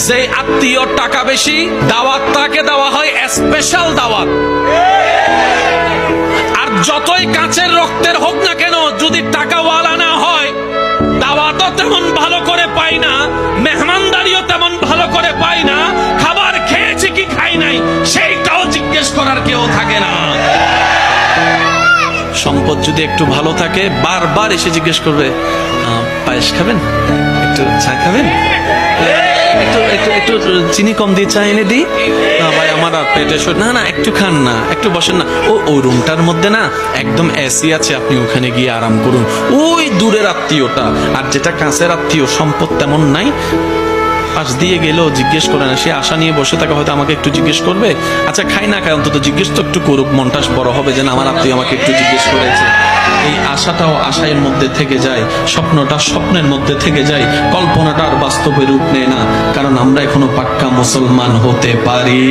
যে আত্মীয় টাকা বেশি, দাওয়াত তাকে দেওয়া হয় স্পেশাল দাওয়াত। আর যতই কাছের রক্তের হোক না কেন, যদি টাকাওয়ালা না হয়, দাওয়াতও তেমন ভালো করে পাই না, মেহমানদারিও তেমন ভালো করে পাই না, খাবার খেয়েছি কি খাই নাই সেইটাও জিজ্ঞেস করার কেউ থাকে না। সম্পদ যদি একটু ভালো থাকে, বারবার এসে জিজ্ঞেস করবে, পায়েস খাবেন, একটু চা খাবেন, একটু একটু একটু চিনি কম দিয়ে চা এনে দিই, না ভাই আমার আর পেটে না না একটু খান না, একটু বসেন না, ওই রুমটার মধ্যে না একদম এসি আছে, আপনি ওখানে গিয়ে আরাম করুন। ওই দূরের আত্মীয়টা। আর যেটা কাছের আত্মীয়, সম্পদ তেমন নাই, পাশ দিয়ে গেলেও জিজ্ঞেস করে না, সে আশা নিয়ে বসে থাকে হয়তো আমাকে একটু জিজ্ঞেস করবে। আচ্ছা খাই না খাই, অন্তত জিজ্ঞেস তো একটু করুক, মনটা বড় হবে যে না আমার আত্মীয় আমাকে একটু জিজ্ঞেস করেছে। এই আশাটাও আশায়ের মধ্যে থেকে যায়, স্বপ্নটা স্বপ্নের মধ্যে থেকে যায়, কল্পনাটা আর বাস্তবে রূপ নেয় না, কারণ আমরা এখনো পাক্কা মুসলমান হতে পারি।